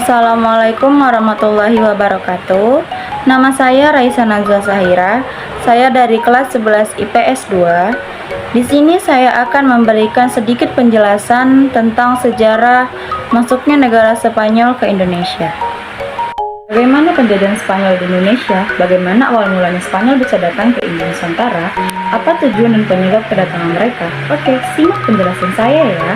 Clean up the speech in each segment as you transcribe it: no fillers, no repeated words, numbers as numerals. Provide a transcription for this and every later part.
Assalamualaikum warahmatullahi wabarakatuh. Nama saya Raisa Nazwa Sahira. Saya dari kelas 11 IPS 2. Di sini saya akan memberikan sedikit penjelasan tentang sejarah masuknya negara Spanyol ke Indonesia. Bagaimana penjajahan Spanyol di Indonesia? Bagaimana awal mulanya Spanyol bisa datang ke Indonesia Nusantara? Apa tujuan dan penyebab kedatangan mereka? Oke, simak penjelasan saya ya.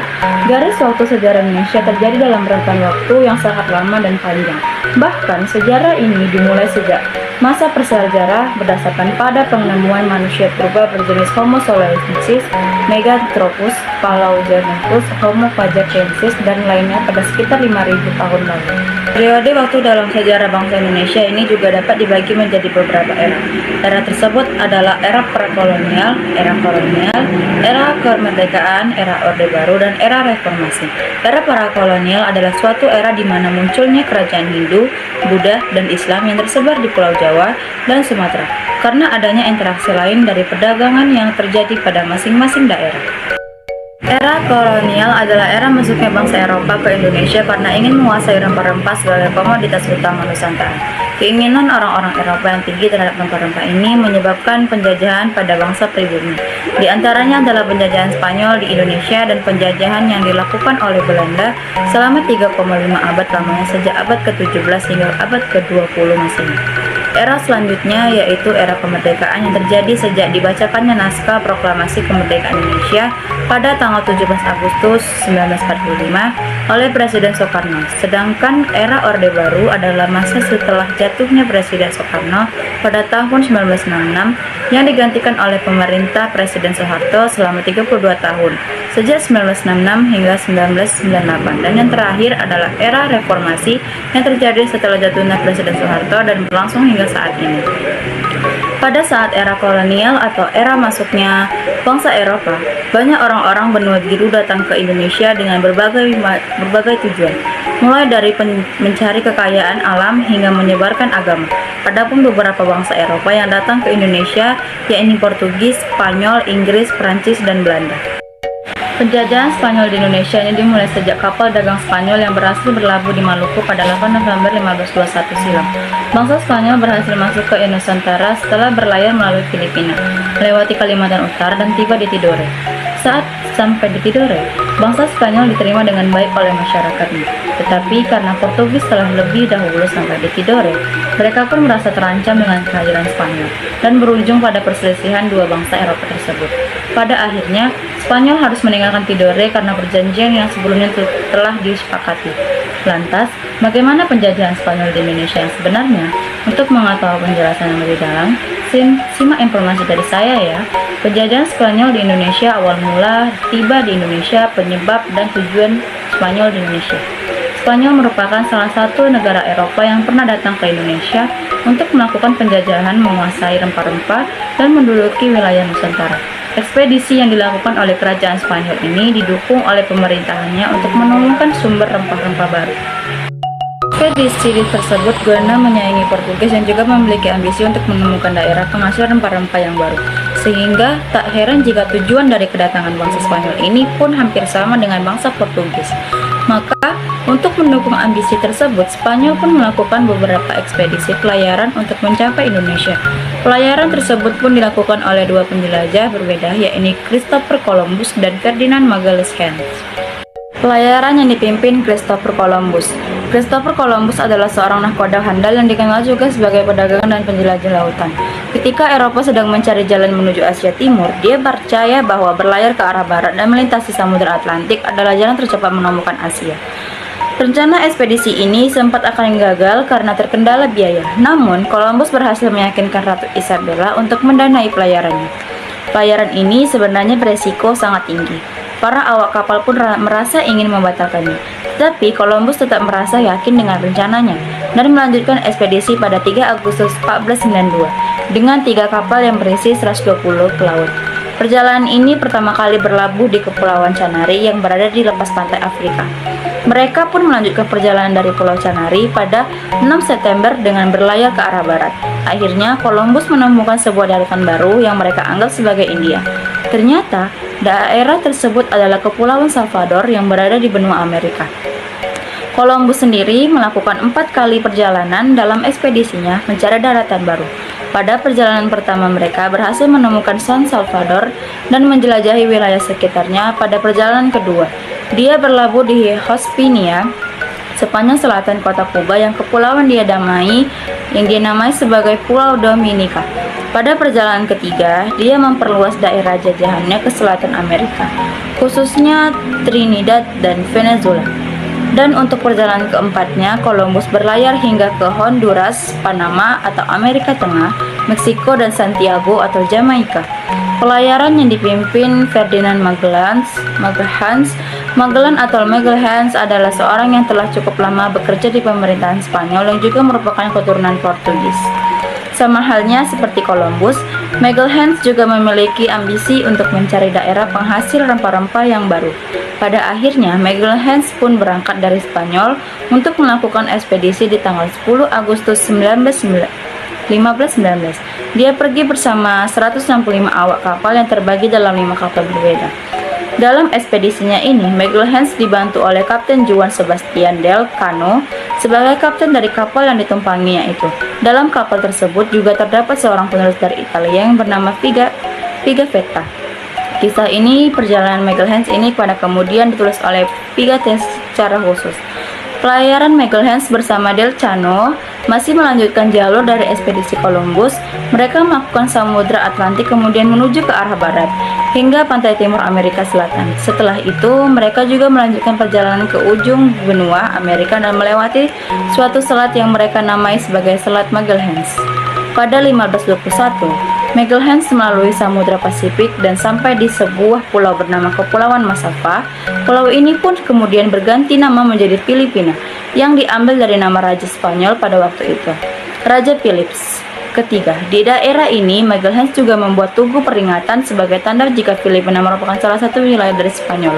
Garis waktu sejarah Indonesia terjadi dalam rentan waktu yang sangat lama dan panjang. Bahkan sejarah ini dimulai sejak masa prasejarah berdasarkan pada penemuan manusia purba berjenis Homo soloensis, Meganthropus, Paleogenethus, Homo fajacensis, dan lainnya pada sekitar 5.000 tahun lalu. Periode waktu dalam sejarah bangsa Indonesia ini juga dapat dibagi menjadi beberapa era. Era tersebut adalah era prakolonial, era kolonial, era kemerdekaan, era Orde Baru, dan era reformasi. Era prakolonial adalah suatu era di mana munculnya kerajaan Hindu, Buddha, dan Islam yang tersebar di Pulau Jawa dan Sumatera, karena adanya interaksi lain dari perdagangan yang terjadi pada masing-masing daerah. Era kolonial adalah era masuknya bangsa Eropa ke Indonesia karena ingin menguasai rempah-rempah sebagai komoditas utama Nusantara. Keinginan orang-orang Eropa yang tinggi terhadap rempah-rempah ini menyebabkan penjajahan pada bangsa pribumi. Di antaranya adalah penjajahan Spanyol di Indonesia dan penjajahan yang dilakukan oleh Belanda selama 3,5 abad lamanya sejak abad ke-17 hingga abad ke-20 Masehi. Era selanjutnya yaitu era kemerdekaan yang terjadi sejak dibacakannya naskah proklamasi kemerdekaan Indonesia pada tanggal 17 Agustus 1945 oleh Presiden Soekarno. Sedangkan era Orde Baru adalah masa setelah jatuhnya Presiden Soekarno pada tahun 1966 yang digantikan oleh pemerintah Presiden Soeharto selama 32 tahun sejak 1966 hingga 1998, dan yang terakhir adalah era reformasi yang terjadi setelah jatuhnya Presiden Soeharto dan berlangsung hingga saat ini. Pada saat era kolonial atau era masuknya bangsa Eropa, banyak orang-orang benua biru datang ke Indonesia dengan berbagai tujuan, mulai dari mencari kekayaan alam hingga menyebarkan agama. Adapun beberapa bangsa Eropa yang datang ke Indonesia yakni Portugis, Spanyol, Inggris, Prancis, dan Belanda. Penjajahan Spanyol di Indonesia ini dimulai sejak kapal dagang Spanyol yang berhasil berlabuh di Maluku pada 8 November 1521 silam. Bangsa Spanyol berhasil masuk ke Nusantara setelah berlayar melalui Filipina, melewati Kalimantan Utara dan tiba di Tidore. Saat sampai di Tidore, bangsa Spanyol diterima dengan baik oleh masyarakatnya. Tetapi karena Portugis telah lebih dahulu sampai di Tidore, mereka pun merasa terancam dengan kehadiran Spanyol dan berujung pada perselisihan dua bangsa Eropa tersebut. Pada akhirnya, Spanyol harus meninggalkan Tidore karena perjanjian yang sebelumnya telah disepakati. Lantas, bagaimana penjajahan Spanyol di Indonesia yang sebenarnya? Untuk mengetahui penjelasan yang lebih dalam, simak informasi dari saya ya. Penjajahan Spanyol di Indonesia awal mula tiba di Indonesia, penyebab dan tujuan Spanyol di Indonesia. Spanyol merupakan salah satu negara Eropa yang pernah datang ke Indonesia untuk melakukan penjajahan, menguasai rempah-rempah, dan menduduki wilayah Nusantara. Ekspedisi yang dilakukan oleh kerajaan Spanyol ini didukung oleh pemerintahannya untuk menemukan sumber rempah-rempah baru. Ekspedisi tersebut guna menyaingi Portugis yang juga memiliki ambisi untuk menemukan daerah penghasil rempah-rempah yang baru. Sehingga tak heran jika tujuan dari kedatangan bangsa Spanyol ini pun hampir sama dengan bangsa Portugis. Maka, untuk mendukung ambisi tersebut, Spanyol pun melakukan beberapa ekspedisi pelayaran untuk mencapai Indonesia. Pelayaran tersebut pun dilakukan oleh dua penjelajah berbeda, yakni Christopher Columbus dan Ferdinand Magellan. Pelayaran yang dipimpin Christopher Columbus. Christopher Columbus adalah seorang nahkoda handal yang dikenal juga sebagai pedagang dan penjelajah lautan. Ketika Eropa sedang mencari jalan menuju Asia Timur, dia percaya bahwa berlayar ke arah barat dan melintasi Samudra Atlantik adalah jalan tercepat menemukan Asia. Rencana ekspedisi ini sempat akan gagal karena terkendala biaya. Namun, Columbus berhasil meyakinkan Ratu Isabella untuk mendanai pelayarannya. Pelayaran ini sebenarnya beresiko sangat tinggi. Para awak kapal pun merasa ingin membatalkannya. Tetapi Columbus tetap merasa yakin dengan rencananya dan melanjutkan ekspedisi pada 3 Agustus 1492 dengan 3 kapal yang berisi 120 pelaut. Perjalanan ini pertama kali berlabuh di Kepulauan Canary yang berada di lepas pantai Afrika. Mereka pun melanjutkan perjalanan dari Pulau Canary pada 6 September dengan berlayar ke arah barat. Akhirnya, Columbus menemukan sebuah daratan baru yang mereka anggap sebagai India. Ternyata, daerah tersebut adalah Kepulauan Salvador yang berada di benua Amerika. Columbus sendiri melakukan 4 kali perjalanan dalam ekspedisinya mencari daratan baru. Pada perjalanan pertama mereka berhasil menemukan San Salvador dan menjelajahi wilayah sekitarnya. Pada perjalanan kedua, dia berlabuh di Hispania, sepanjang selatan kota Kuba yang kepulauan dia dinamai sebagai Pulau Dominika. Pada perjalanan ketiga, dia memperluas daerah jajahannya ke selatan Amerika, khususnya Trinidad dan Venezuela. Dan untuk perjalanan keempatnya, Columbus berlayar hingga ke Honduras, Panama atau Amerika Tengah, Meksiko, dan Santiago atau Jamaika. Pelayaran yang dipimpin Ferdinand Magellan atau Magalhães adalah seorang yang telah cukup lama bekerja di pemerintahan Spanyol yang juga merupakan keturunan Portugis. Sama halnya seperti Columbus, Magalhães juga memiliki ambisi untuk mencari daerah penghasil rempah-rempah yang baru. Pada akhirnya, Magalhães pun berangkat dari Spanyol untuk melakukan ekspedisi di tanggal 10 Agustus 1519. Dia pergi bersama 165 awak kapal yang terbagi dalam 5 kapal berbeda. Dalam ekspedisinya ini, Magalhães dibantu oleh Kapten Juan Sebastian del Cano sebagai kapten dari kapal yang ditumpanginya itu. Dalam kapal tersebut juga terdapat seorang penulis dari Italia yang bernama Pigafetta. Kisah ini, perjalanan Magalhães ini pada kemudian ditulis oleh Pigafetta secara khusus. Pelayaran Magalhães bersama Del Cano masih melanjutkan jalur dari ekspedisi Columbus. Mereka melakukan Samudra Atlantik kemudian menuju ke arah barat hingga pantai timur Amerika Selatan. Setelah itu, mereka juga melanjutkan perjalanan ke ujung benua Amerika dan melewati suatu selat yang mereka namai sebagai Selat Magalhães. Pada 1521, Magalhães melalui Samudra Pasifik dan sampai di sebuah pulau bernama Kepulauan Massawa. Pulau ini pun kemudian berganti nama menjadi Filipina, yang diambil dari nama Raja Spanyol pada waktu itu, Raja Philips ketiga. Di daerah ini, Magalhães juga membuat tugu peringatan sebagai tanda jika Filipina merupakan salah satu wilayah dari Spanyol.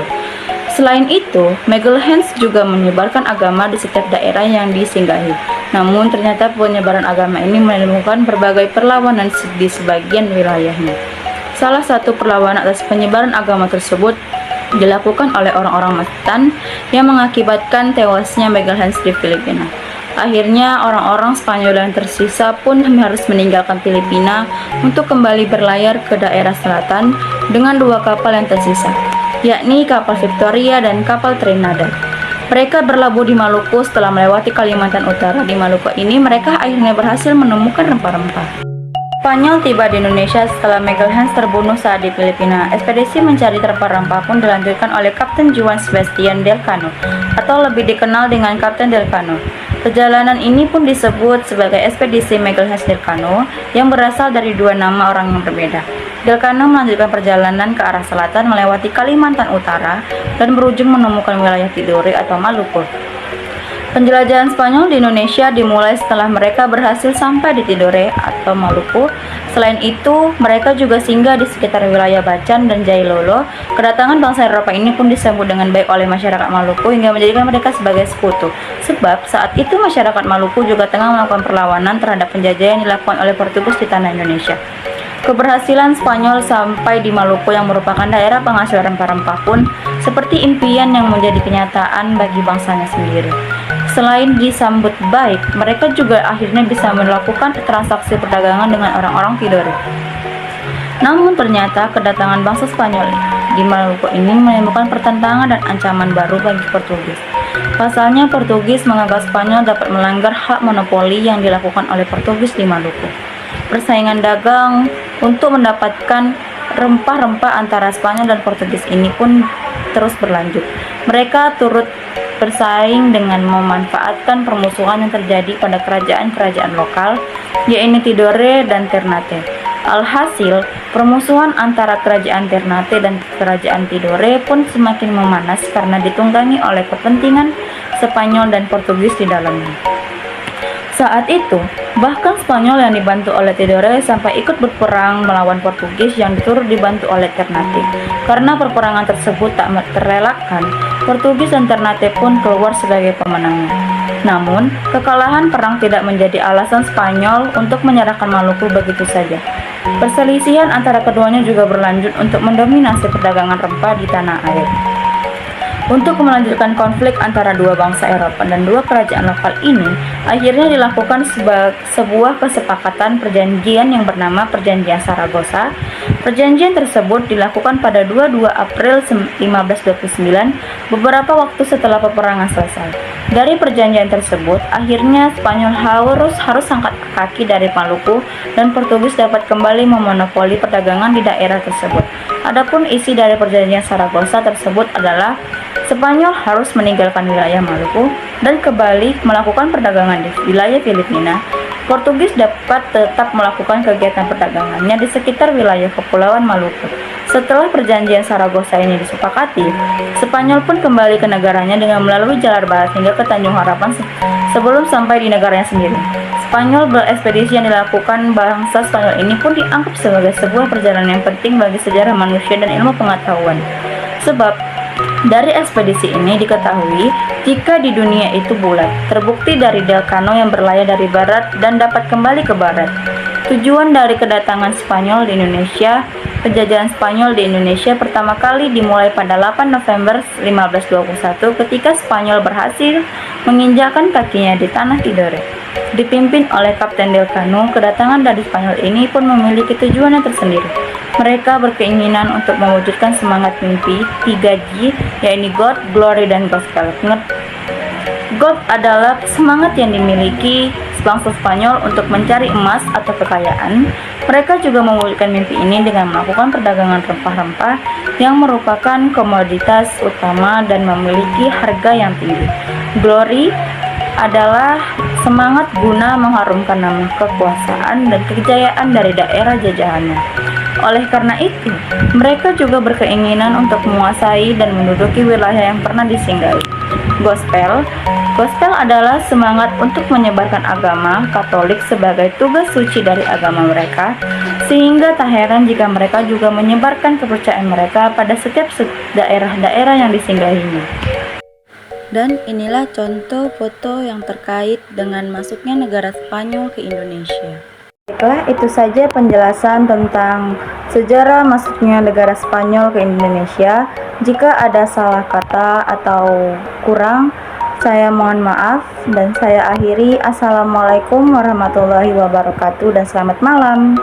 Selain itu, Magalhães juga menyebarkan agama di setiap daerah yang disinggahi. Namun ternyata penyebaran agama ini menemukan berbagai perlawanan di sebagian wilayahnya. Salah satu perlawanan atas penyebaran agama tersebut dilakukan oleh orang-orang Matan yang mengakibatkan tewasnya Magalhães di Filipina. Akhirnya orang-orang Spanyol yang tersisa pun harus meninggalkan Filipina untuk kembali berlayar ke daerah selatan dengan 2 kapal yang tersisa, yakni kapal Victoria dan kapal Trinidad. Mereka berlabuh di Maluku setelah melewati Kalimantan Utara. Di Maluku ini mereka akhirnya berhasil menemukan rempah-rempah. Spanyol tiba di Indonesia setelah Magalhães terbunuh saat di Filipina. Ekspedisi mencari rempah-rempah pun dilanjutkan oleh Kapten Juan Sebastian del Cano atau lebih dikenal dengan Kapten del Cano. Perjalanan ini pun disebut sebagai ekspedisi Magalhães del Cano yang berasal dari 2 nama orang yang berbeda. Del Cano melanjutkan perjalanan ke arah selatan melewati Kalimantan Utara dan berujung menemukan wilayah Tidore atau Maluku. Penjelajahan Spanyol di Indonesia dimulai setelah mereka berhasil sampai di Tidore atau Maluku. Selain itu, mereka juga singgah di sekitar wilayah Bacan dan Jailolo. Kedatangan bangsa Eropa ini pun disambut dengan baik oleh masyarakat Maluku hingga menjadikan mereka sebagai sekutu. Sebab saat itu masyarakat Maluku juga tengah melakukan perlawanan terhadap penjajahan yang dilakukan oleh Portugis di tanah Indonesia. Keberhasilan Spanyol sampai di Maluku yang merupakan daerah penghasil rempah-rempah pun seperti impian yang menjadi kenyataan bagi bangsanya sendiri. Selain disambut baik, mereka juga akhirnya bisa melakukan transaksi perdagangan dengan orang-orang Tidore. Namun ternyata kedatangan bangsa Spanyol di Maluku ini menimbulkan pertentangan dan ancaman baru bagi Portugis. Pasalnya, Portugis menganggap Spanyol dapat melanggar hak monopoli yang dilakukan oleh Portugis di Maluku. Persaingan dagang untuk mendapatkan rempah-rempah antara Spanyol dan Portugis ini pun terus berlanjut. Mereka turut bersaing dengan memanfaatkan permusuhan yang terjadi pada kerajaan-kerajaan lokal, yaitu Tidore dan Ternate. Alhasil, permusuhan antara kerajaan Ternate dan kerajaan Tidore pun semakin memanas karena ditunggangi oleh kepentingan Spanyol dan Portugis di dalamnya. Saat itu, bahkan Spanyol yang dibantu oleh Tidore sampai ikut berperang melawan Portugis yang turut dibantu oleh Ternate. Karena perperangan tersebut tak terelakkan, Portugis dan Ternate pun keluar sebagai pemenangnya. Namun, kekalahan perang tidak menjadi alasan Spanyol untuk menyerahkan Maluku begitu saja. Perselisihan antara keduanya juga berlanjut untuk mendominasi perdagangan rempah di tanah air. Untuk melanjutkan konflik antara dua bangsa Eropa dan dua kerajaan lokal ini, akhirnya dilakukan sebuah kesepakatan perjanjian yang bernama Perjanjian Saragossa. Perjanjian tersebut dilakukan pada 22 April 1529, beberapa waktu setelah peperangan selesai. Dari perjanjian tersebut, akhirnya Spanyol harus angkat kaki dari Maluku dan Portugis dapat kembali memonopoli perdagangan di daerah tersebut. Adapun isi dari perjanjian Saragossa tersebut adalah Spanyol harus meninggalkan wilayah Maluku dan kembali melakukan perdagangan di wilayah Filipina. Portugis dapat tetap melakukan kegiatan perdagangannya di sekitar wilayah Kepulauan Maluku. Setelah perjanjian Saragossa ini disepakati, Spanyol pun kembali ke negaranya dengan melalui Jalan Barat hingga ke Tanjung Harapan sebelum sampai di negaranya sendiri. Spanyol berekspedisi yang dilakukan bangsa Spanyol ini pun dianggap sebagai sebuah perjalanan yang penting bagi sejarah manusia dan ilmu pengetahuan. Sebab dari ekspedisi ini diketahui jika di dunia itu bulat, terbukti dari Delcano yang berlayar dari barat dan dapat kembali ke barat. Tujuan dari kedatangan Spanyol di Indonesia, penjajahan Spanyol di Indonesia pertama kali dimulai pada 8 November 1521 ketika Spanyol berhasil menginjakkan kakinya di tanah Tidore. Dipimpin oleh Kapten Delcano, kedatangan dari Spanyol ini pun memiliki tujuan yang tersendiri. Mereka berkeinginan untuk mewujudkan semangat mimpi 3G, yaitu God, Glory, dan Gospel. God adalah semangat yang dimiliki bangsa Spanyol untuk mencari emas atau kekayaan. Mereka juga mewujudkan mimpi ini dengan melakukan perdagangan rempah-rempah yang merupakan komoditas utama dan memiliki harga yang tinggi. Glory adalah semangat guna mengharumkan nama kekuasaan dan kejayaan dari daerah jajahannya. Oleh karena itu, mereka juga berkeinginan untuk menguasai dan menduduki wilayah yang pernah disinggahi. Gospel adalah semangat untuk menyebarkan agama Katolik sebagai tugas suci dari agama mereka, sehingga tak heran jika mereka juga menyebarkan kepercayaan mereka pada setiap daerah-daerah yang disinggahinya. Dan inilah contoh foto yang terkait dengan masuknya negara Spanyol ke Indonesia. Baiklah, itu saja penjelasan tentang sejarah masuknya negara Spanyol ke Indonesia. Jika ada salah kata atau kurang, saya mohon maaf dan saya akhiri. Assalamualaikum warahmatullahi wabarakatuh dan selamat malam.